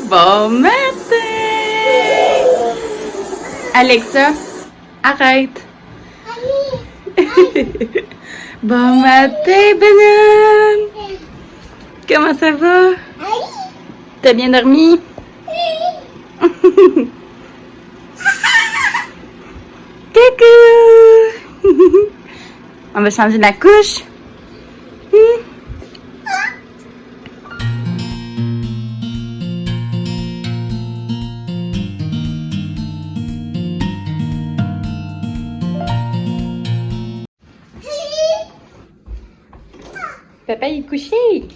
Bon matin! Alexa, arrête! Bon matin, bonhomme! Comment ça va? T'as bien dormi? Coucou! On va changer la couche? Papa il est couché.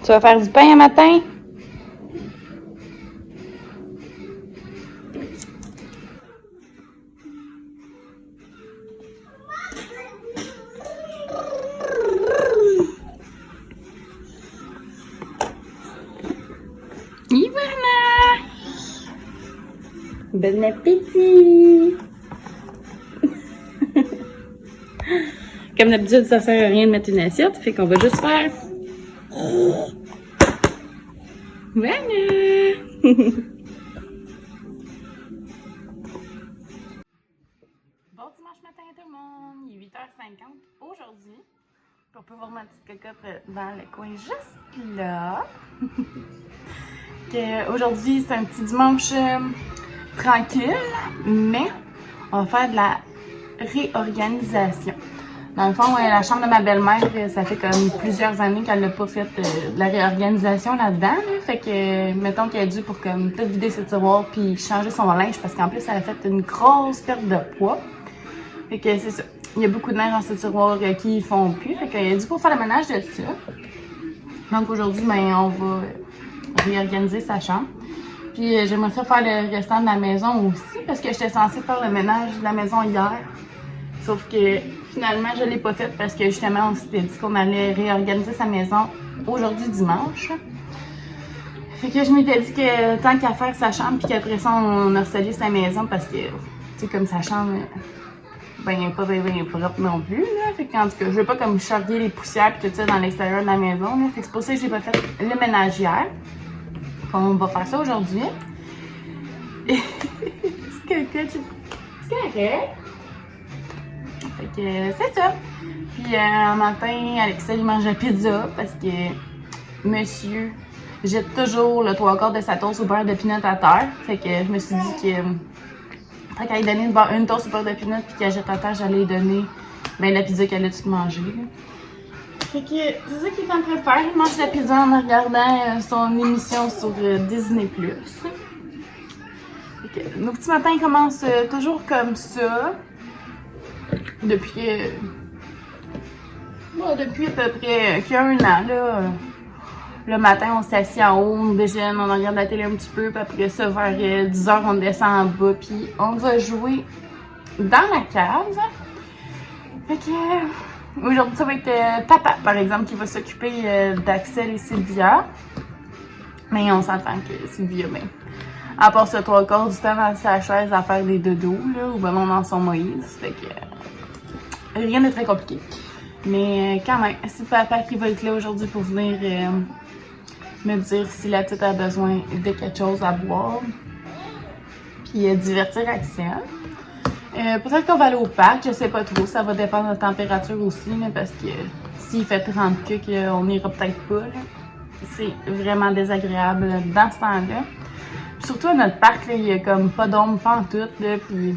Tu vas faire du pain un matin? Ivana! Bon appétit! Comme d'habitude, ça sert à rien de mettre une assiette, fait qu'on va juste faire... Voilà! Bon dimanche matin tout le monde! Il est 8h50 aujourd'hui. On peut voir ma petite cocotte dans le coin juste là. Aujourd'hui, c'est un petit dimanche tranquille, mais on va faire de la réorganisation. Dans le fond, la chambre de ma belle-mère, ça fait comme plusieurs années qu'elle n'a pas fait de la réorganisation là-dedans. Fait que, mettons qu'elle est due pour comme tout vider ses tiroirs puis changer son linge, parce qu'en plus, elle a fait une grosse perte de poids. Fait que c'est ça. Il y a beaucoup de linge dans ces tiroirs qui font plus. Fait qu'elle est due pour faire le ménage de ça. Donc aujourd'hui, ben, on va réorganiser sa chambre. Puis j'aimerais ça faire le restant de la maison aussi, parce que j'étais censée faire le ménage de la maison hier. Sauf que finalement, je ne l'ai pas fait parce que justement, on s'était dit qu'on allait réorganiser sa maison aujourd'hui dimanche. Fait que je m'étais dit que tant qu'à faire sa chambre, puis qu'après ça, on a resolé sa maison parce que, tu sais, comme sa chambre, ben, pas bien propre non plus, là. Fait que, en tout cas, je veux pas comme charrier les poussières et tout ça dans l'extérieur de la maison, là. Fait que c'est pour ça que j'ai pas fait le ménage hier. On va faire ça aujourd'hui. C'est correct. Fait que c'est ça. Puis un matin, Alexa il mange la pizza parce que monsieur jette toujours le 3/4 de sa toast au beurre de peanut à terre. Fait que je me suis dit que tant qu'elle lui donner une toast au beurre de peanut puis qu'elle jette à terre, j'allais lui donner ben, la pizza qu'elle a tout mangé. Fait que c'est ça qu'il est en train de faire. Il mange la pizza en regardant son émission sur Disney+. Fait que nos petits matins commencent toujours comme ça. Depuis à peu près qu'un an, là. Le matin, on s'assied en haut, on déjeune, on regarde la télé un petit peu, puis après ça, vers 10h, on descend en bas, puis on va jouer dans la cave. Fait que aujourd'hui, ça va être papa, par exemple, qui va s'occuper d'Axel et Sylvia. Mais on s'entend que Sylvia, ben, à part ce 3/4 du temps dans sa chaise à faire des dodos, là, ou ben non dans son Moïse. Fait que rien de très compliqué. Mais quand même, c'est papa qui va être là aujourd'hui pour venir me dire si la petite a besoin de quelque chose à boire. Puis divertir Axel. Peut-être qu'on va aller au parc, je sais pas trop. Ça va dépendre de la température aussi, là, parce que s'il fait 30 on n'ira peut-être pas. C'est vraiment désagréable dans ce temps-là. Surtout à notre parc, là, il y a comme pas d'ombre pantoute, là, puis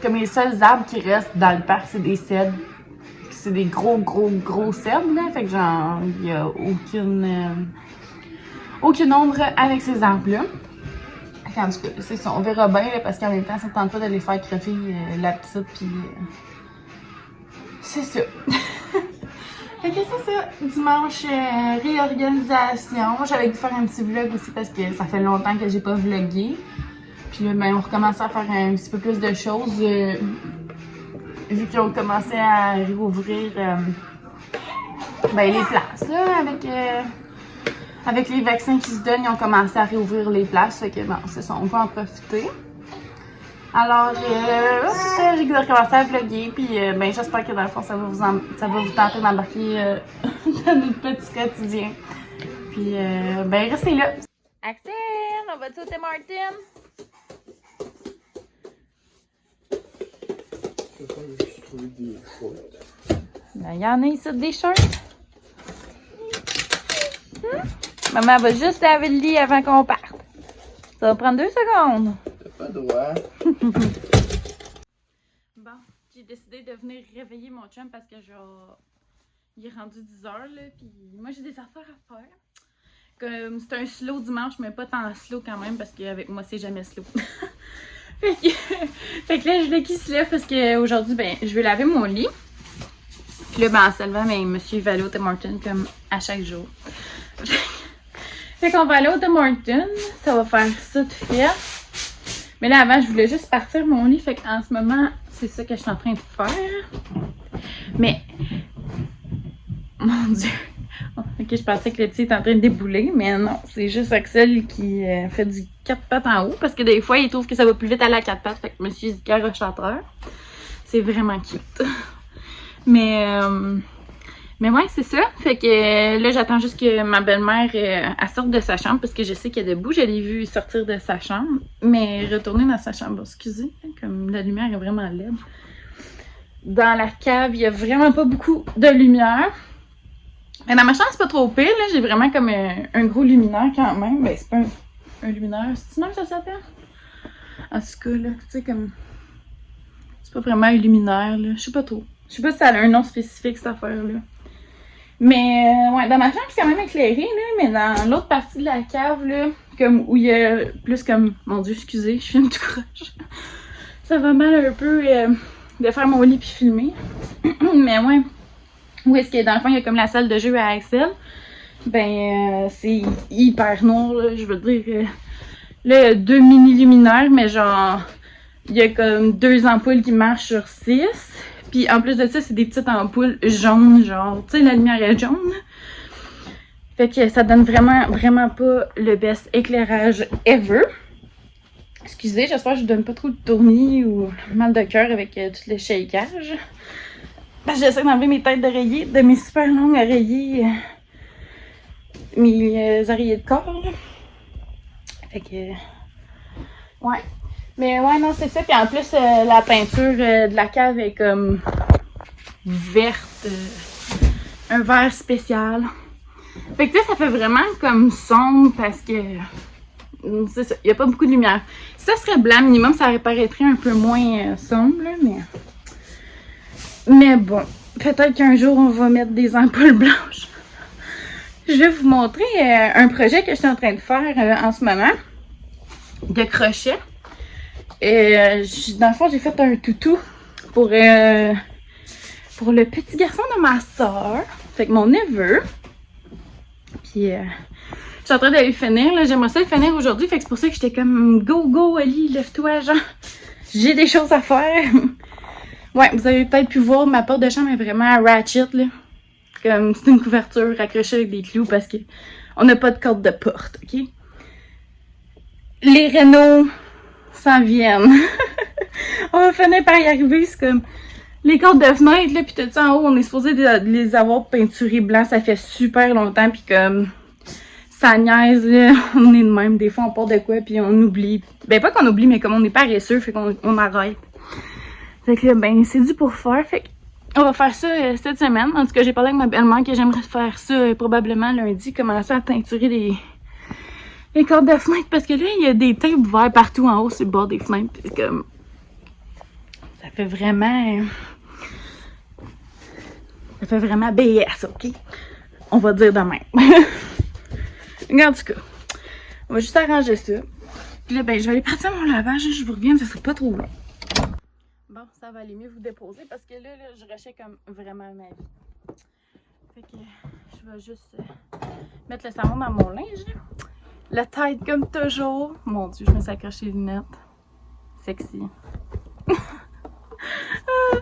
comme les seuls arbres qui restent dans le parc, c'est des cèdres. C'est des gros cèdres, là, fait que genre, il y a aucune ombre avec ces arbres-là. En tout cas, c'est ça, on verra bien, là, parce qu'en même temps, ça ne tente pas de les faire creffer la petite, puis c'est ça. Fait que c'est ça, dimanche, réorganisation. J'avais dû faire un petit vlog aussi parce que ça fait longtemps que j'ai pas vlogué. Puis là, ben, on recommence à faire un petit peu plus de choses. Vu qu'ils ont commencé à réouvrir ben, les places, là, avec les vaccins qui se donnent, ils ont commencé à réouvrir les places. Fait que bon, c'est ça, on peut en profiter. Alors, c'est ça, j'ai recommencé à vlogger, puis ben, j'espère que dans le fond, ça va vous tenter d'embarquer dans notre petit quotidien. Puis, ben, restez là. Axel, on va-tu au Tim Martin? Je vais juste trouver des shorts. Ben, il y en a ici des shorts. Maman va juste laver le lit avant qu'on parte. Ça va prendre 2 secondes. T'as pas le droit. Bon, j'ai décidé de venir réveiller mon chum parce que genre, il est rendu 10h là, puis moi j'ai des affaires à faire. Comme c'est un slow dimanche, mais pas tant slow quand même parce qu'avec moi c'est jamais slow. fait que là je voulais qu'il se lève parce qu'aujourd'hui ben je vais laver mon lit. Puis là ben en se levant, ben, monsieur il va aller au Tim Martin comme à chaque jour. Fait qu'on va aller au Tim Martin, ça va faire ça tout fait. Mais là avant je voulais juste partir mon lit, fait qu'en ce moment c'est ça que je suis en train de faire. Mais mon Dieu. Ok, je pensais que le petit est en train de débouler, mais non, c'est juste Axel qui fait du 4 pattes en haut parce que des fois il trouve que ça va plus vite aller à 4 pattes, fait que je me suis dit garochateur. C'est vraiment cute. Mais ouais, c'est ça. Fait que là, j'attends juste que ma belle-mère elle sorte de sa chambre parce que je sais qu'elle est debout. Je l'ai vue sortir de sa chambre, mais retourner dans sa chambre. Excusez, comme la lumière est vraiment laide. Dans la cave, il y a vraiment pas beaucoup de lumière. Mais dans ma chambre, c'est pas trop pire, là. J'ai vraiment comme un gros luminaire quand même. Ben, c'est pas un luminaire. C'est même ça s'appelle? En tout cas, là, tu sais, comme. C'est pas vraiment un luminaire, là. Je sais pas trop. Je sais pas si ça a un nom spécifique, cette affaire-là. Mais, ouais, dans ma chambre, c'est quand même éclairé, là. Mais dans l'autre partie de la cave, là, comme où il y a plus comme. Mon Dieu, excusez, je filme tout croche. Ça va mal un peu de faire mon lit puis filmer. Mais, ouais. Où est-ce que dans le fond, il y a comme la salle de jeu à Axel. Ben, c'est hyper noir, là. Je veux dire, là, il y a 2 mini-luminaires, mais genre, il y a comme 2 ampoules qui marchent sur 6. Puis en plus de ça, c'est des petites ampoules jaunes, genre, tu sais, la lumière est jaune. Fait que ça donne vraiment, vraiment pas le best éclairage ever. Excusez, j'espère que je vous donne pas trop de tournis ou mal de cœur avec tout le shakeage. Parce que j'essaie d'enlever mes têtes d'oreiller, de mes super longues oreillers, mes oreillers de corps. Là. Fait que, ouais. Mais ouais, non, c'est ça. Puis en plus, la peinture de la cave est comme verte, un vert spécial. Fait que tu sais, ça fait vraiment comme sombre parce que, c'est ça, il n'y a pas beaucoup de lumière. Si ça serait blanc minimum, ça apparaîtrait un peu moins sombre, là, mais bon, peut-être qu'un jour, on va mettre des ampoules blanches. Je vais vous montrer un projet que je suis en train de faire en ce moment, de crochet. Dans le fond, j'ai fait un toutou pour le petit garçon de ma soeur, fait que mon neveu. Puis, je suis en train d'aller finir, là. J'aimerais ça le finir aujourd'hui, fait que c'est pour ça que j'étais comme, go, go, Ali, lève-toi, genre. J'ai des choses à faire. Ouais, vous avez peut-être pu voir, ma porte de chambre est vraiment ratchet, là. Comme, c'est une couverture accrochée avec des clous parce que on n'a pas de corde de porte, ok? Les rénaux s'en viennent. On va finir par y arriver, c'est comme les cordes de fenêtre, là, pis tout ça en haut, on est supposé les avoir peinturés blancs, ça fait super longtemps, pis comme, ça niaise, là, on est de même, des fois on part de quoi, pis on oublie. Ben, pas qu'on oublie, mais comme on est paresseux, fait qu'on arrête. Fait que là, ben, c'est dû pour faire. Fait qu'on va faire ça cette semaine. En tout cas, j'ai parlé avec ma belle-mère que j'aimerais faire ça probablement lundi, commencer à teinturer les cordes de fenêtre. Parce que là, il y a des teintes verts partout en haut sur le bord des fenêtres. Puis comme, ça fait vraiment BS, ok? On va dire de même. En tout cas, on va juste arranger ça. Puis là, ben, je vais aller partir mon lavage. Je vous reviens, ça sera pas trop long. Bon, ça va aller mieux vous déposer parce que là, je rushais comme vraiment ma vie. Fait que je vais juste mettre le savon dans mon linge. La tête comme toujours. Mon Dieu, je me suis accroché les lunettes. Sexy.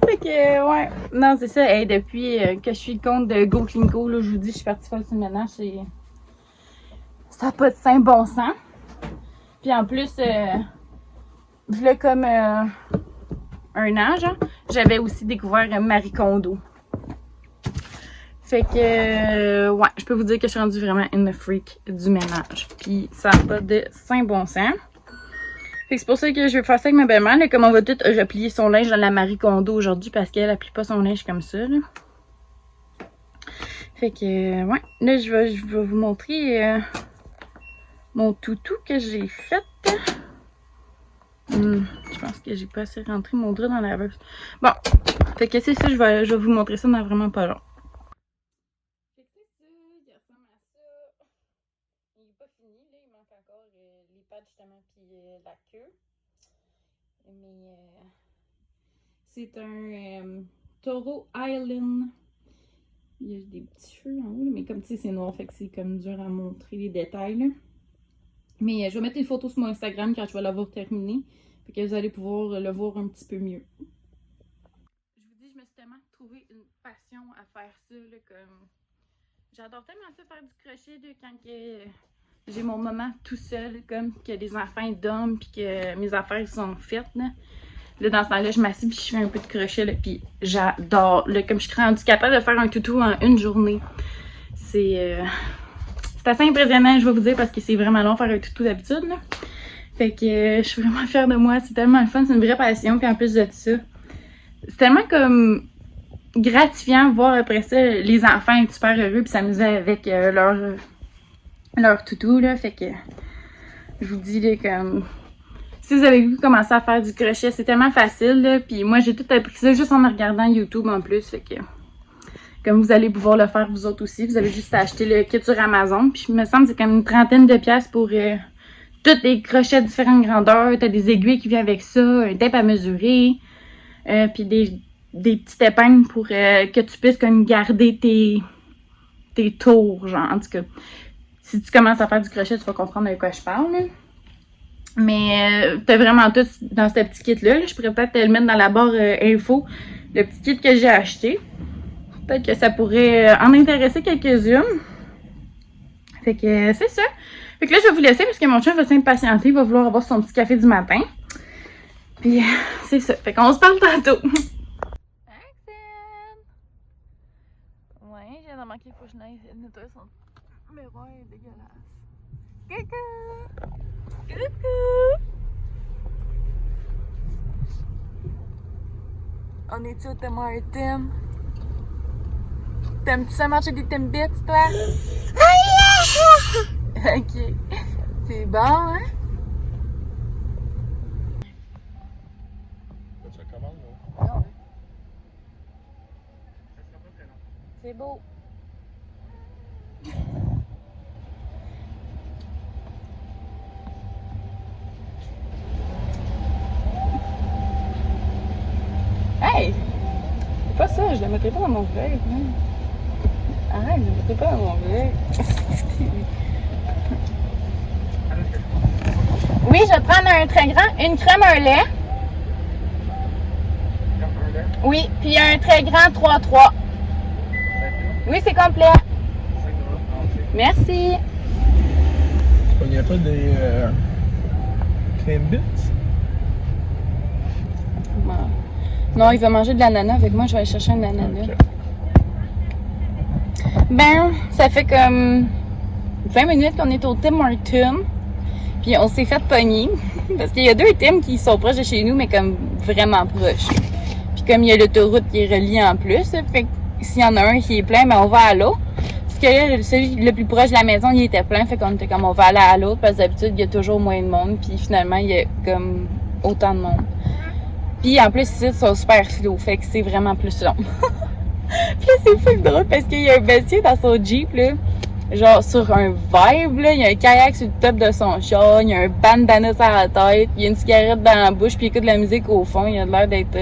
Fait que, ouais. Non, c'est ça. Hey, depuis que je suis le compte de Go Clean Go, là, je vous dis, je suis partie faire le ménage. Ça n'a pas de saint bon sens. Puis en plus, v'là comme un an, genre, j'avais aussi découvert Marie Kondo. Fait que, ouais, je peux vous dire que je suis rendue vraiment une freak du ménage. Puis ça n'a pas de saint bon sens. Fait que c'est pour ça que je vais faire ça avec ma belle-mère, là, comme on va tout replier son linge dans la Marie Kondo aujourd'hui parce qu'elle applique pas son linge comme ça, là. Fait que, ouais, là, je vais vous montrer mon toutou que j'ai fait. Je pense que j'ai pas assez rentré mon drap dans la laveuse. Bon, fait que c'est ça, je vais vous montrer ça dans vraiment pas long. Fait que c'est ça, il ressemble à ça. Il est pas fini, là, il manque encore les pattes justement puis la queue. Mais c'est un Toro Island. Il y a des petits cheveux en haut, mais comme tu sais, c'est noir, fait que c'est comme dur à montrer les détails, là. Mais je vais mettre une photo sur mon Instagram quand je vais l'avoir terminé. Fait que vous allez pouvoir le voir un petit peu mieux. Je vous dis, je me suis tellement trouvé une passion à faire ça, là, comme... J'adore tellement ça, faire du crochet, là, quand que j'ai mon moment tout seul, comme que les enfants dorment, puis que mes affaires sont faites, là. Là, dans ce temps-là, je m'assieds puis je fais un peu de crochet, là, puis j'adore. Là, comme je suis rendue capable de faire un toutou en une journée. C'est assez impressionnant, je vais vous dire, parce que c'est vraiment long faire un toutou d'habitude, là. Fait que je suis vraiment fière de moi. C'est tellement le fun, c'est une vraie passion. Puis en plus de ça, c'est tellement comme gratifiant de voir après ça les enfants être super heureux puis s'amuser avec leur toutou, là. Fait que je vous dis, là, comme... Si vous avez vu commencer à faire du crochet, c'est tellement facile, là. Puis moi, j'ai tout appris ça juste en regardant YouTube en plus. Fait que, comme vous allez pouvoir le faire vous autres aussi, vous avez juste à acheter le kit sur Amazon. Puis il me semble que c'est comme une trentaine de pièces pour tous les crochets de différentes grandeurs. T'as des aiguilles qui viennent avec ça, un tape à mesurer, puis des petites épingles pour que tu puisses comme garder tes tours, genre. En tout cas, si tu commences à faire du crochet, tu vas comprendre de quoi je parle, là. Mais t'as vraiment tout dans ce petit kit-là. Là. Je pourrais peut-être te le mettre dans la barre info, le petit kit que j'ai acheté. Peut-être que ça pourrait en intéresser quelques-unes. Fait que c'est ça. Fait que là, je vais vous laisser parce que mon chien va s'impatienter. Il va vouloir avoir son petit café du matin. Puis c'est ça. Fait qu'on se parle tantôt. Ouais, j'ai remarqué qu'il faut que je nettoie son miroir est dégueulasse. Coucou! Coucou! On est-tu au Tim Hortons? T'aimes-tu ça manger des Timbits, toi? Ok. C'est bon, hein? Ça commence, non? Non. C'est beau. Hey! C'est pas ça, je la mettrai pas dans mon verre. Arrête, je la mettrai pas dans mon verre. Oui, je vais te prendre un très grand, une crème, un lait. Oui, puis un très grand 3-3. Oui, c'est complet. Merci. Il n'y a pas des Timbits? Non, il va manger de l'ananas, avec moi je vais aller chercher un ananas. Okay. Ben, ça fait comme 20 minutes qu'on est au Tim Hortons. Puis on s'est fait pogner. Parce qu'il y a deux Tim qui sont proches de chez nous, mais comme vraiment proches. Puis comme il y a l'autoroute qui est reliée en plus, fait que s'il y en a un qui est plein, ben on va à l'autre. Parce que là, celui le plus proche de la maison, il était plein. Fait qu'on était comme on va aller à l'autre. Parce que d'habitude, il y a toujours moins de monde. Puis finalement, il y a comme autant de monde. Puis en plus, ici, ils sont super flots, fait que c'est vraiment plus long. Puis là, c'est full drôle parce qu'il y a un monsieur dans son Jeep, là, genre sur un vibe, là. Il y a un kayak sur le top de son char, il y a un bandana sur la tête, il y a une cigarette dans la bouche, puis il écoute de la musique au fond. Il a l'air d'être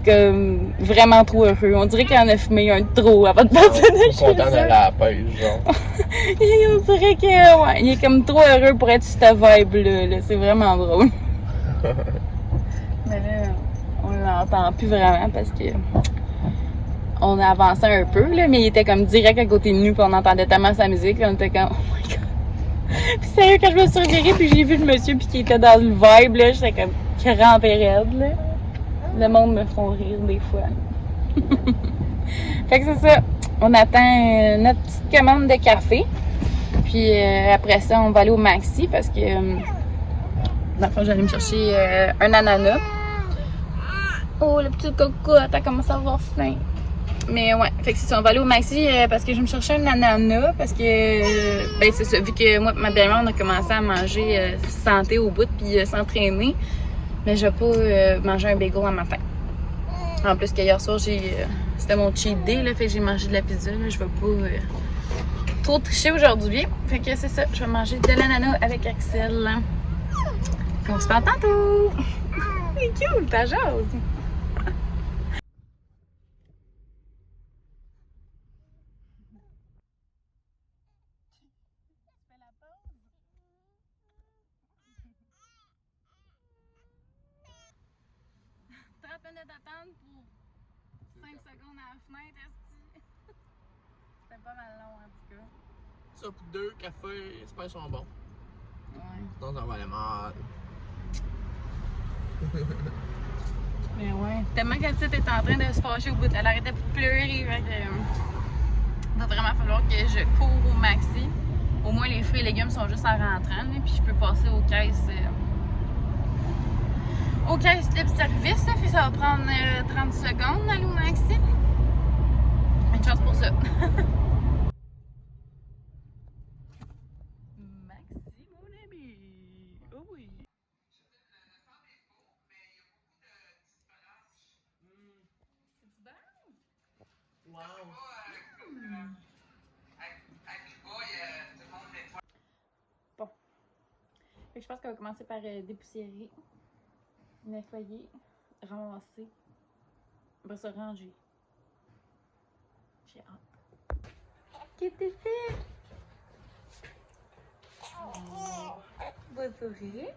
comme vraiment trop heureux. On dirait qu'il en a fumé un trop avant de passer de chez content d'aller à la pêche, genre. On dirait que, ouais, il est comme trop heureux pour être sur cette vibe-là. Là. C'est vraiment drôle. Mais là, on l'entend plus vraiment parce que on a avancé un peu, là, mais il était comme direct à côté de nous, puis on entendait tellement sa musique, là, on était comme, oh my god. Puis sérieux, quand je me suis revirée, puis j'ai vu le monsieur, puis qui était dans le vibe, là, j'étais comme crampée raide, là. Le monde me font rire des fois. Fait que c'est ça. On attend notre petite commande de café. Puis après ça, on va aller au Maxi parce que dans le fond, j'allais me chercher un ananas. Oh, le petit coco, attends, commence à avoir faim. Mais ouais, fait que c'est ça, on va aller au Maxi parce que je vais me chercher un ananas parce que, ben c'est ça, vu que moi et ma belle-mère, on a commencé à manger santé au bout puis s'entraîner, mais je vais pas manger un bagel le matin. En plus que hier soir, c'était mon cheat day, là, fait que j'ai mangé de la pizza, là, je vais pas trop tricher aujourd'hui. Fait que c'est ça, je vais manger de l'ananas avec Axel. Puis on se parle tantôt! C'est cute, ta jase! D'attendre pour 5 secondes à la fenêtre, esti. C'était pas mal long en tout cas. Ça pour 2 cafés, super sont bons. Ouais. Sinon, ça va aller mal. Mais ouais. Tellement qu'elle était en train de se fâcher au bout. Elle arrêtait de pleurer. Fait que, va vraiment falloir que je cours au Maxi. Au moins, les fruits et légumes sont juste en rentrant. Là, puis je peux passer aux caisses. Au caisse libre-service, fait que ça va prendre 30 secondes d'aller au Maxi. Une chance pour ça. Maxi, mon ami. Oh oui. C'est-tu bon? Wow! Bon. Fait que je pense qu'on va commencer par dépoussiérer, nettoyer, ramasser, après ça ranger. J'ai hâte. Qu'est-ce que tu fais? Beau sourire.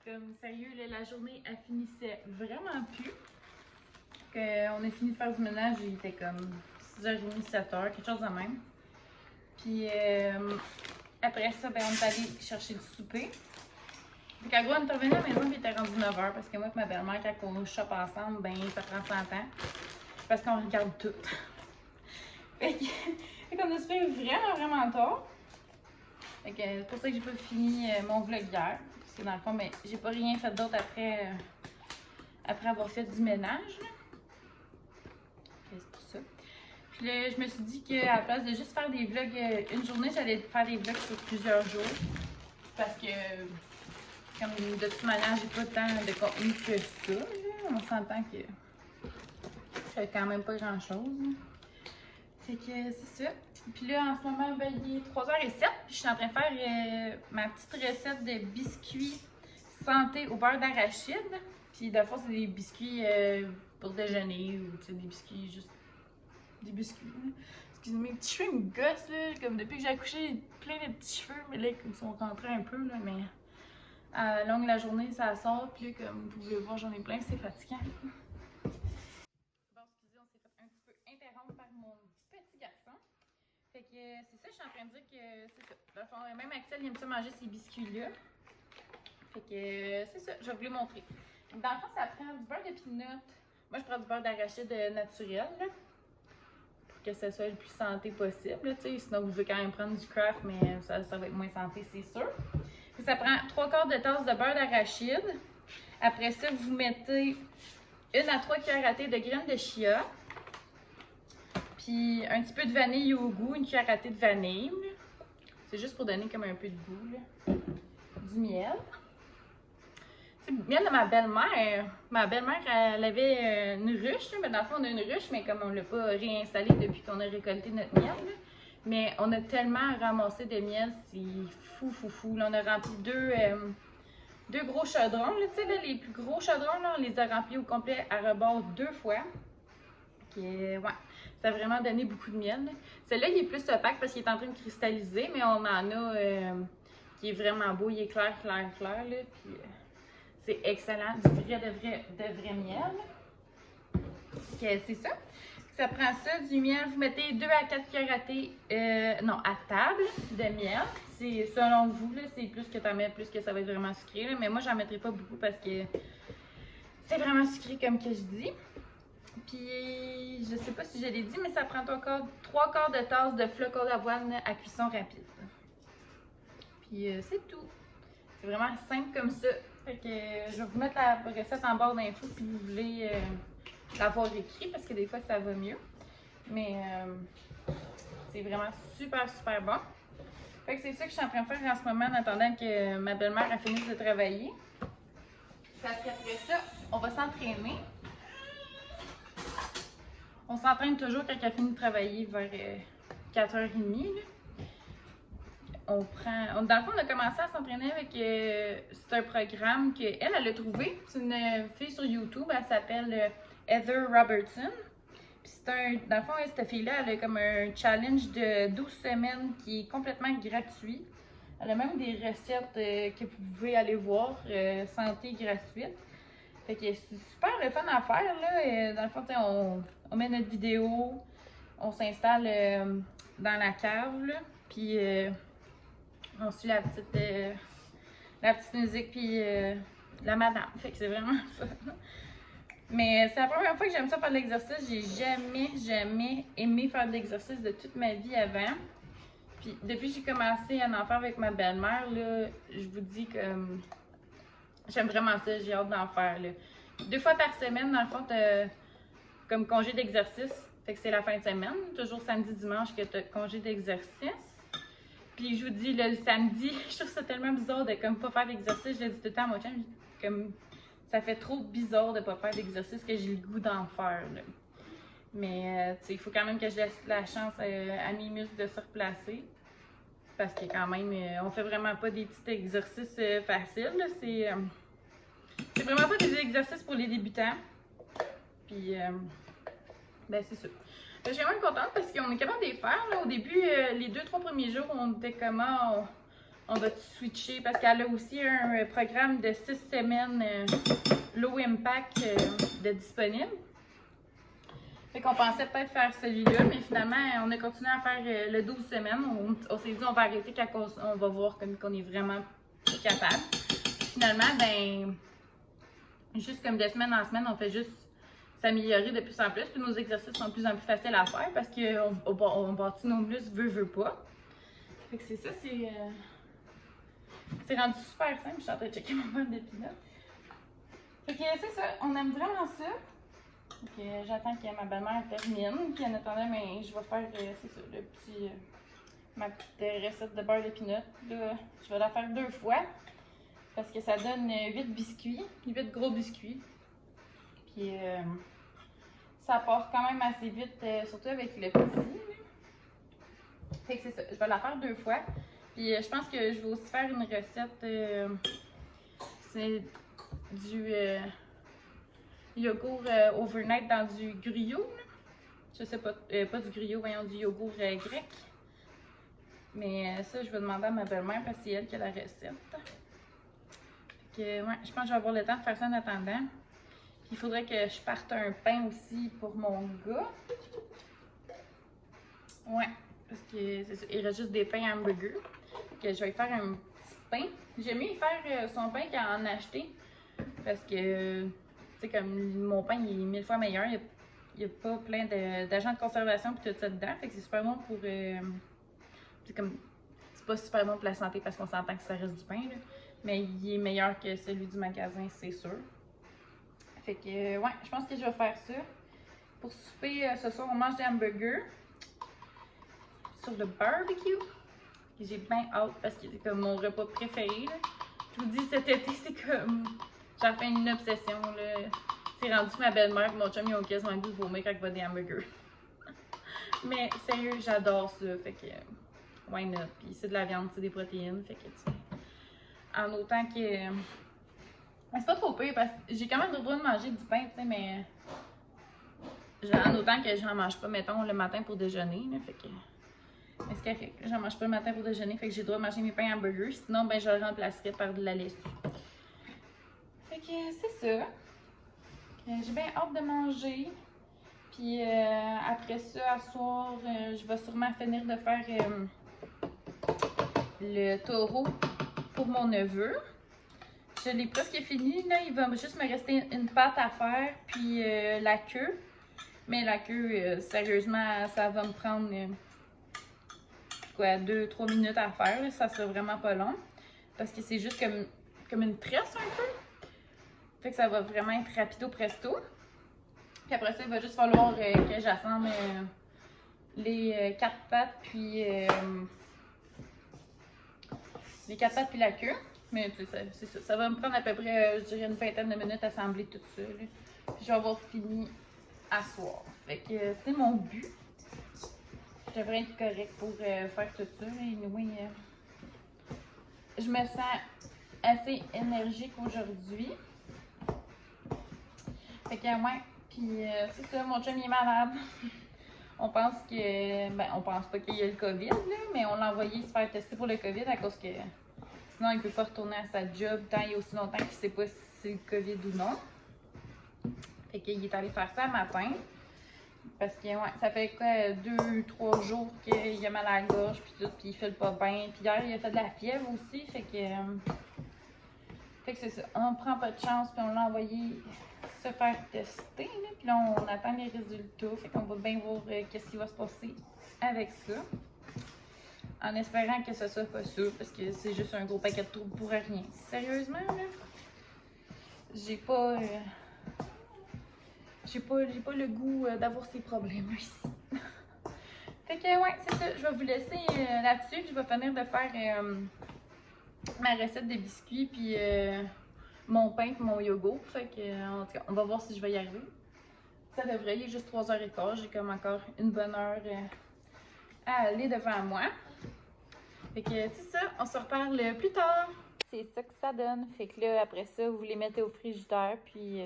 Comme sérieux, là, la journée, elle finissait vraiment plus. On a fini de faire du ménage, il était comme 6h30, 7h, quelque chose de même. Puis après ça, ben, on est allé chercher du souper. Puis quand on est revenu à la maison, il était rendu 9h parce que moi et ma belle-mère, quand on shop ensemble, ben ça prend 100 ans. Parce qu'on regarde tout. Fait qu'on a soupé vraiment tard. Fait que c'est pour ça que j'ai pas fini mon vlog hier. Parce que dans le fond, ben, j'ai pas rien fait d'autre après, après avoir fait du ménage. C'est pour ça. Puis là, je me suis dit qu'à la place de juste faire des vlogs une journée, j'allais faire des vlogs sur plusieurs jours. Parce que, comme de toute manière, j'ai pas tant de contenu que ça. Là. On s'entend que je fais quand même pas grand chose. Fait que c'est ça. Puis là, en ce moment, ben, il est 3h07. Puis je suis en train de faire ma petite recette de biscuits santé au beurre d'arachide. Puis de fois, c'est des biscuits pour déjeuner ou des biscuits juste. Des biscuits. Excusez-moi, mes petits cheveux me gossent là. Comme depuis que j'ai accouché, j'ai plein de petits cheveux, mais là, ils sont rentrés un peu. Là, mais à longue la journée, ça sort. Puis là, comme vous pouvez voir, j'en ai plein, c'est fatigant. Bon, excusez, on s'est fait un petit peu interrompre par mon petit garçon. Fait que c'est ça, je suis en train de dire que c'est ça. Dans le fond, même Axel, il aime ça manger ces biscuits-là. Fait que c'est ça, je vais vous les montrer. Dans le fond, ça prend du beurre de peanut. Moi, je prends du beurre d'arachide naturel, là, pour que ça soit le plus santé possible. Là, sinon, vous pouvez quand même prendre du Kraft, mais ça va être moins santé, c'est sûr. Puis ça prend 3/4 de tasse de beurre d'arachide. Après ça, vous mettez 1 à 3 cuillères à thé de graines de chia. Puis un petit peu de vanille au goût, 1 cuillère à thé de vanille. C'est juste pour donner comme un peu de goût, là. Du miel. C'est le miel de ma belle-mère. Ma belle-mère, elle avait une ruche, là, mais dans le fond, on a une ruche, mais comme on ne l'a pas réinstallée depuis qu'on a récolté notre miel, là. Mais on a tellement ramassé de miel, c'est fou. Là, on a rempli deux gros chaudrons, là, tu sais, là, les plus gros chaudrons, là, on les a remplis au complet à rebord 2 fois. Ouais, ça a vraiment donné beaucoup de miel. Celui-là, il est plus opaque parce qu'il est en train de cristalliser, mais on en a qui est vraiment beau, il est clair, là. Puis c'est excellent, du vrai miel. C'est ça. Ça prend ça, du miel. Vous mettez 2 à 4 cuillères à thé, à table de miel. C'est selon vous, là, c'est plus que tu en mets, plus que ça va être vraiment sucré. Là. Mais moi, j'en mettrai pas beaucoup parce que c'est vraiment sucré comme que je dis. Puis, je sais pas si je l'ai dit, mais ça prend 3/4 de tasse de flocons d'avoine à cuisson rapide. Puis, c'est tout. C'est vraiment simple comme ça. Fait que je vais vous mettre la recette en barre d'infos si vous voulez l'avoir écrit parce que des fois ça va mieux. Mais c'est vraiment super bon. Fait que c'est ça que je suis en train de faire en ce moment en attendant que ma belle-mère a fini de travailler. Parce qu'après ça, on va s'entraîner. On s'entraîne toujours quand elle a fini de travailler vers 4h30. Là. Dans le fond, on a commencé à s'entraîner avec c'est un programme qu'elle a trouvé. C'est une fille sur YouTube, elle s'appelle Heather Robertson. Puis dans le fond, cette fille-là, elle a comme un challenge de 12 semaines qui est complètement gratuit. Elle a même des recettes que vous pouvez aller voir, santé gratuite. Fait que c'est super le fun à faire, là. Dans le fond, on met notre vidéo, on s'installe dans la cave, là, puis on suit la petite musique, puis la madame. Fait que c'est vraiment fun. Mais c'est la première fois que j'aime ça faire de l'exercice. J'ai jamais aimé faire de l'exercice de toute ma vie avant. Puis depuis que j'ai commencé à en faire avec ma belle-mère, là, je vous dis que j'aime vraiment ça, j'ai hâte d'en faire. Là. 2 fois par semaine, dans le fond, t'as comme congé d'exercice. Fait que c'est la fin de semaine, toujours samedi, dimanche que t'as congé d'exercice. Puis je vous dis, le samedi, je trouve ça tellement bizarre de comme pas faire d'exercice. Je le dis tout le temps à mon chum, comme ça fait trop bizarre de pas faire d'exercice que j'ai le goût d'en faire. Là. Mais tu sais, il faut quand même que je laisse la chance à mes muscles de se replacer. Parce que quand même, on fait vraiment pas des petits exercices faciles. C'est vraiment pas des exercices pour les débutants. Puis, ben c'est ça. Je suis vraiment contente parce qu'on est capable de les faire. Là. Au début, les 2-3 premiers jours, on était comment on va switcher parce qu'elle a aussi un programme de 6 semaines low impact de disponible. Fait qu'on pensait peut-être faire celui-là, mais finalement, on a continué à faire le 12 semaines. On s'est dit on va arrêter quand on va voir comme qu'on est vraiment capable. Finalement, ben, juste comme de semaine en semaine, on fait juste s'améliorer de plus en plus. Puis nos exercices sont de plus en plus faciles à faire parce qu'on bâtit nos muscles veut pas. Fait que c'est ça, c'est rendu super simple. Je suis en train de checker mon beurre de peanut. Fait que c'est ça, on aime vraiment ça. J'attends que ma belle-mère termine. Puis en attendant, ben, je vais faire c'est ça, ma petite recette de beurre de peanut. Là, je vais la faire 2 fois. Parce que ça donne 8 biscuits, 8 gros biscuits. Puis ça part quand même assez vite, surtout avec le petit. Fait que c'est ça, je vais la faire 2 fois. Puis je pense que je vais aussi faire une recette, c'est du yogourt overnight dans du gruyot. Là. Je sais pas, pas du gruyot, voyons, du yogourt grec. Mais ça, je vais demander à ma belle-mère parce que c'est elle qui a la recette. Fait que, ouais, je pense que je vais avoir le temps de faire ça en attendant. Puis il faudrait que je parte un pain aussi pour mon gars. Ouais, Parce que il reste juste des pains hamburger. Que je vais faire un petit pain. J'aime mieux faire son pain qu'à en acheter. Parce que, tu sais, comme mon pain il est 1000 fois meilleur. Il n'y a pas plein d'agents de conservation et tout ça dedans. Fait que c'est super bon pour. C'est pas super bon pour la santé parce qu'on s'entend que ça reste du pain. Là. Mais il est meilleur que celui du magasin, c'est sûr. Fait que, ouais, je pense que je vais faire ça. Pour souper, ce soir, on mange des hamburgers sur le barbecue. J'ai bien hâte parce que c'est comme mon repas préféré. Là. Je vous dis, cet été, c'est comme. J'en fais une obsession. C'est rendu que ma belle-mère et mon chum, ils ont quasiment le goût de vomir quand ils voient des hamburgers. Mais sérieux, j'adore ça. Fait que. Why not? Puis c'est de la viande, c'est des protéines. Fait que, tu sais. En autant que. C'est pas trop pire parce que j'ai quand même le droit de manger du pain, tu sais, mais. En autant que j'en mange pas, mettons, le matin pour déjeuner. Là, fait que. Mais c'est correct. J'en mange pas le matin pour déjeuner, fait que j'ai le droit de manger mes pains hamburgers. Sinon, ben, je le remplacerai par de la laitue. Fait que c'est ça. J'ai bien hâte de manger. Puis après ça, à soir, je vais sûrement finir de faire le taureau pour mon neveu. Je l'ai presque fini. Là, il va juste me rester une pâte à faire, puis la queue. Mais la queue, sérieusement, ça va me prendre quoi, 2-3 minutes à faire. Là. Ça sera vraiment pas long. Parce que c'est juste comme une tresse un peu. Fait que ça va vraiment être rapido presto. Puis après ça, il va juste falloir que j'assemble les 4 pattes puis la queue. Mais tu sais, c'est ça. Ça va me prendre à peu près, je dirais, une vingtaine de minutes à assembler tout ça. Là. Puis je vais avoir fini à soir. Fait que c'est mon but. Je devrais être correct pour faire tout ça. Anyway, je me sens assez énergique aujourd'hui. Fait que ouais, puis c'est ça, mon chum il est malade. On pense que, ben on pense pas qu'il y a le COVID là, mais on l'a envoyé se faire tester pour le COVID à cause que sinon il peut pas retourner à sa job tant il y a aussi longtemps qu'il sait pas si c'est le COVID ou non. Fait qu'il est allé faire ça le matin. Parce que ouais, ça fait quoi, 2-3 jours qu'il a mal à la gorge puis tout, puis il fait pas bien. Puis hier il a fait de la fièvre aussi, fait que c'est ça. On prend pas de chance puis on l'a envoyé se faire tester, là. Puis là, on attend les résultats. Fait qu'on va bien voir qu'est-ce qui va se passer avec ça. En espérant que ce soit pas ça, parce que c'est juste un gros paquet de troubles pour rien. Sérieusement, là, j'ai pas le goût d'avoir ces problèmes ici. Fait que, ouais, c'est ça. Je vais vous laisser là-dessus. Je vais finir de faire ma recette de biscuits, puis mon pain et mon yogourt. Fait que, en tout cas, on va voir si je vais y arriver. Ça devrait, il est juste 3h15. J'ai comme encore une bonne heure à aller devant moi. Fait que, c'est ça, on se reparle plus tard. C'est ça que ça donne. Fait que là, après ça, vous les mettez au frigidaire, puis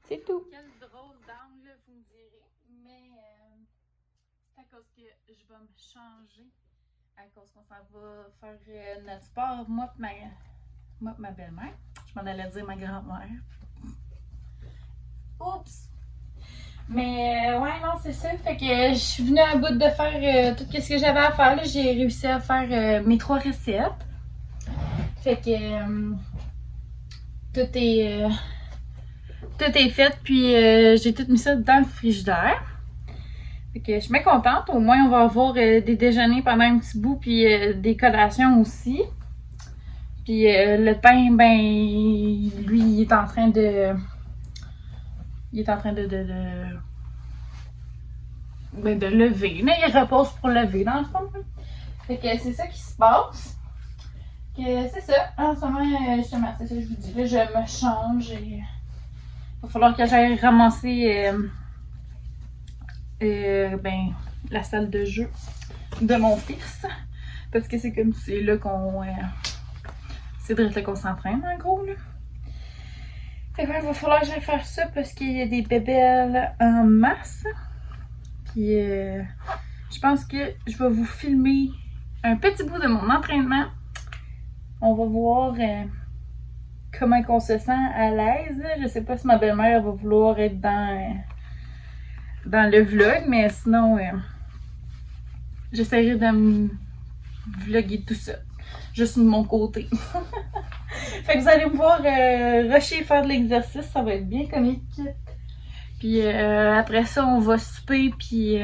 c'est tout. Quel drôle d'angle, vous me direz. Mais c'est à cause que je vais me changer. À cause qu'on s'en va faire notre sport. Moi et ma belle-mère. Je m'en allais dire ma grand-mère. Oups! Mais ouais, non, c'est ça. Fait que je suis venue à bout de faire tout ce que j'avais à faire. J'ai réussi à faire mes 3 recettes. Fait que tout est fait. Puis j'ai tout mis ça dans le frigidaire. Fait que je suis bien contente. Au moins, on va avoir des déjeuners pendant un petit bout. Puis des collations aussi. Puis le pain, ben, lui, il est en train de... de lever. Là, il repose pour lever, dans le fond. Fait que c'est ça qui se passe. Que c'est ça. En ce moment, justement, c'est ça que je vous dis. Là, je me change et il va falloir que j'aille ramasser ben, la salle de jeu de mon fils. Parce que c'est comme c'est là qu'on... c'est de là qu'on s'entraîne, en gros, là. Fait que il va falloir que j'aille faire ça parce qu'il y a des bébelles en masse. Puis je pense que je vais vous filmer un petit bout de mon entraînement. On va voir comment on se sent à l'aise. Je sais pas si ma belle-mère va vouloir être dans le vlog, mais sinon j'essaierai de me vlogger tout ça. Juste de mon côté. Fait que vous allez me voir rusher et faire de l'exercice, ça va être bien comique. Puis après ça, on va souper, puis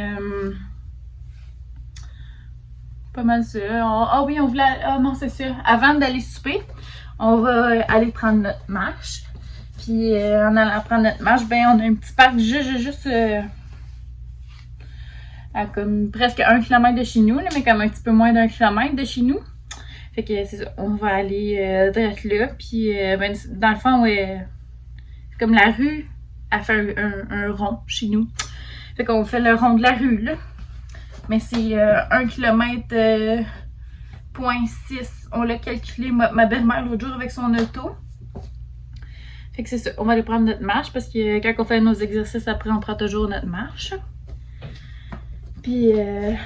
pas mal ça. Ah oui, on voulait... Ah non, c'est ça. Avant d'aller souper, on va aller prendre notre marche. Puis en allant prendre notre marche, ben on a un petit parc juste à comme presque 1 km de chez nous, là, mais comme un petit peu moins d'1 km de chez nous. Fait que c'est ça, on va aller direct là, puis ben, dans le fond, c'est comme la rue, elle fait un rond chez nous. Fait qu'on fait le rond de la rue, là. Mais c'est 1 km .6. On l'a calculé, ma belle-mère, l'autre jour, avec son auto. Fait que c'est ça, on va aller prendre notre marche, parce que quand on fait nos exercices, après, on prend toujours notre marche. Puis, ouais,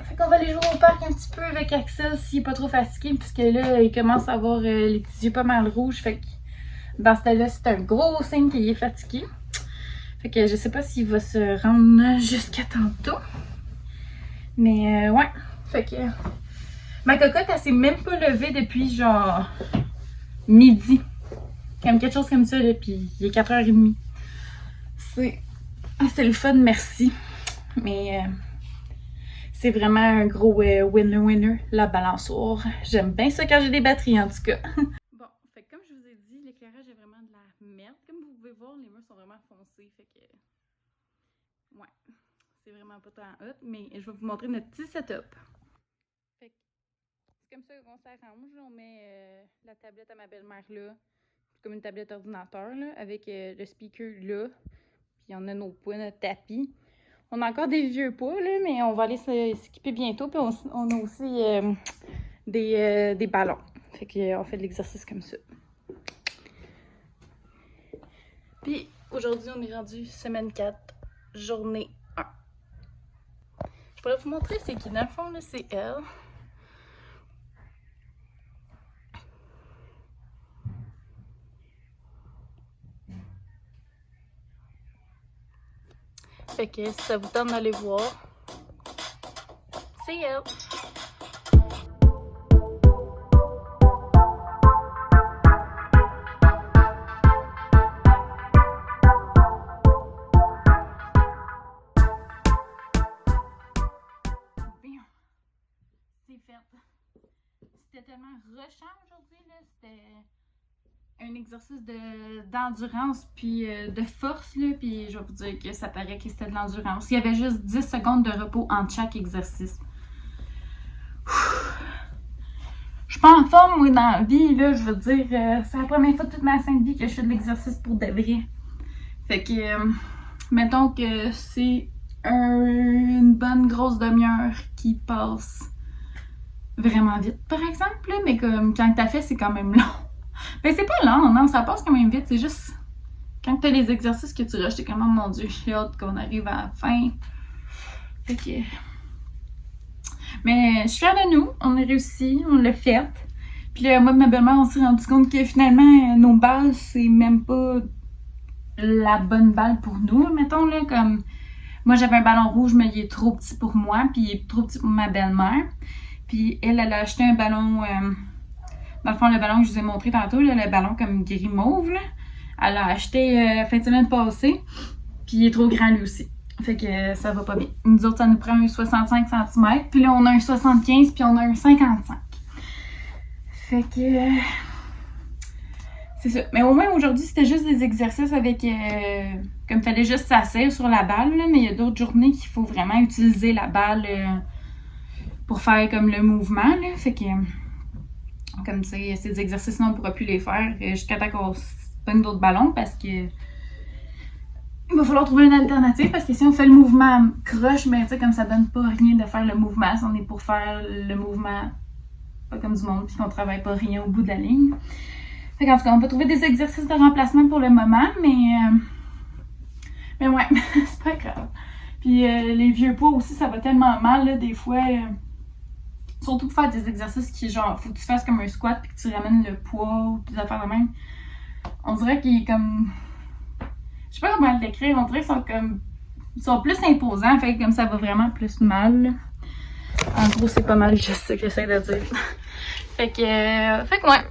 fait qu'on va aller jouer au parc un petit peu avec Axel s'il est pas trop fatigué, puisque là, il commence à avoir les petits yeux pas mal rouges. Fait que dans ce temps-là, c'est un gros signe qu'il est fatigué. Fait que je sais pas s'il va se rendre jusqu'à tantôt. Mais ouais, fait que ma cocotte, elle s'est même pas levée depuis genre midi. Comme quelque chose comme ça, là, puis il est 4h30. C'est le fun, merci. Mais c'est vraiment un gros winner, la balançoire. J'aime bien ça quand j'ai des batteries, en tout cas. Bon, fait que comme je vous ai dit, l'éclairage est vraiment de la merde. Comme vous pouvez voir, les murs sont vraiment foncés, fait que... Ouais, c'est vraiment pas tant hot, mais je vais vous montrer notre petit setup. Fait que c'est comme ça qu'on s'arrange. On met la tablette à ma belle-mère là. C'est comme une tablette ordinateur, là, avec le speaker là. Puis on a nos poids, notre tapis. On a encore des vieux poids, là, mais on va aller s'équiper bientôt. Puis on a aussi des ballons. Fait qu'on fait de l'exercice comme ça. Puis aujourd'hui, on est rendu semaine 4, journée 1. Je pourrais vous montrer c'est qui. Dans le fond, là, c'est elle. Fait que si ça vous tente d'aller voir, c'est elle. Bien, c'est fait. C'était tellement rushant aujourd'hui, là. C'était un exercice d'endurance puis de force, là, puis je vais vous dire que ça paraît que c'était de l'endurance. Il y avait juste 10 secondes de repos entre chaque exercice. Je suis pas en forme, moi, dans la vie, là, je veux dire, c'est la première fois de toute ma sainte vie que je fais de l'exercice pour de vrai. Fait que, mettons que c'est une bonne grosse demi-heure qui passe vraiment vite, par exemple, là, mais comme quand t'as fait, c'est quand même long. Ben c'est pas lent, non, ça passe quand même vite, c'est juste quand t'as les exercices que tu rushes, t'es comme, oh mon dieu, j'ai hâte qu'on arrive à la fin. Fait que... Mais je suis fière de nous, on a réussi, on l'a fait. Puis là, moi et ma belle-mère, on s'est rendu compte que finalement, nos balles, c'est même pas la bonne balle pour nous, mettons, là, comme... Moi, j'avais un ballon rouge, mais il est trop petit pour moi, puis il est trop petit pour ma belle-mère. Puis elle a acheté un ballon... Dans le fond, le ballon que je vous ai montré tantôt, là, le ballon comme gris mauve, là, elle l'a acheté fin de semaine passée, puis il est trop grand lui aussi. Fait que ça va pas bien. Nous autres, ça nous prend un 65 cm, puis là, on a un 75, puis on a un 55. Fait que... c'est ça. Mais au moins, aujourd'hui, c'était juste des exercices avec... comme il fallait juste s'asseoir sur la balle, là, mais il y a d'autres journées qu'il faut vraiment utiliser la balle pour faire comme le mouvement, là. Fait que... Comme tu sais, ces exercices-là, on ne pourra plus les faire jusqu'à temps qu'on pogne d'autres ballons parce que il va falloir trouver une alternative parce que si on fait le mouvement croche, mais tu sais, comme ça donne pas rien de faire le mouvement, si on est pour faire le mouvement pas comme du monde puis qu'on travaille pas rien au bout de la ligne. Fait qu'en tout cas, on va trouver des exercices de remplacement pour le moment, mais ouais, c'est pas grave. Puis les vieux poids aussi, ça va tellement mal, là, des fois... Surtout pour faire des exercices qui, genre, faut que tu fasses comme un squat puis que tu ramènes le poids ou des affaires de même. On dirait qu'il est comme... Je sais pas comment le décrire, on dirait qu'ils sont comme... Ils sont plus imposants, fait que comme ça va vraiment plus mal. En gros, c'est pas mal juste ce que j'essaie de dire. Fait que ouais,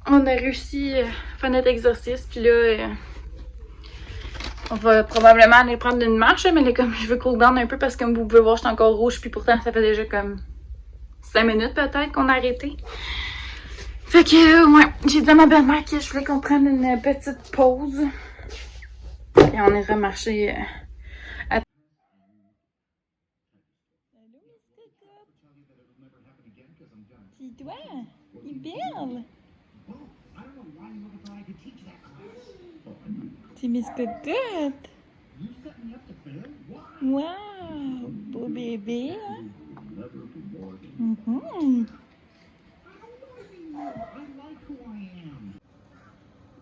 on a réussi à faire notre exercice, puis là, on va probablement aller prendre une marche, mais là, comme je veux cool down un peu parce que comme vous pouvez voir, je suis encore rouge, puis pourtant ça fait déjà comme 5 minutes peut-être qu'on a arrêté. Fait que ouais, j'ai dit à ma belle-mère que je voulais qu'on prenne une petite pause. Et on ira marcher à... C'est toi? Il est belle! C'est Miss Cocotte! Wow! Beau bébé! Hein?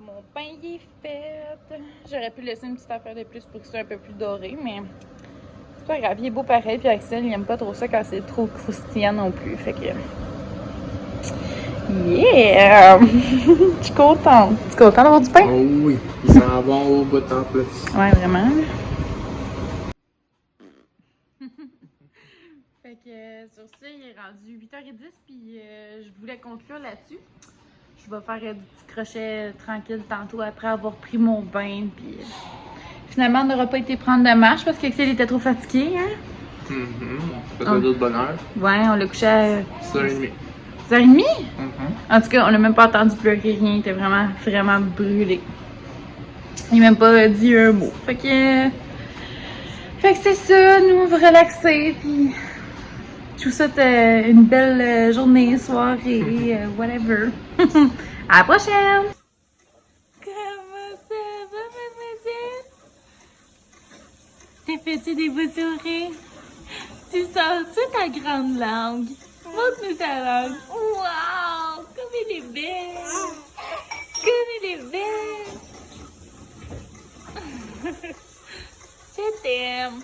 Mon pain il est fait! J'aurais pu laisser une petite affaire de plus pour que ce soit un peu plus doré, mais c'est pas grave, il est beau pareil. Puis Axel, il aime pas trop ça quand c'est trop croustillant non plus. Fait que... Yeah! Je suis contente. Tu es contente d'avoir du pain? Oh oui, il s'en va au bout en plus. Ouais, vraiment. Fait que sur ça, il est rendu 8h10, puis je voulais conclure là-dessus. Je vais faire du petit crochet tranquille tantôt après avoir pris mon bain, puis finalement, on n'aura pas été prendre de marche parce qu'Axel était trop fatigué, hein? Peut-être d'autres bonheur. Ouais, on l'a couché à 6h30. 6h30? En tout cas, on l'a même pas entendu pleurer, rien. Il était vraiment, vraiment brûlé. Il m'a même pas dit un mot. Fait que c'est ça, nous on va relaxer, puis je vous souhaite une belle journée, soirée, whatever. À la prochaine! Comment ça va, mademoiselle? T'as fait-tu des beaux sourires? Tu sors-tu ta grande langue? Montre-nous ta langue. Wow! Comme elle est belle! Comme elle est belle! Je t'aime!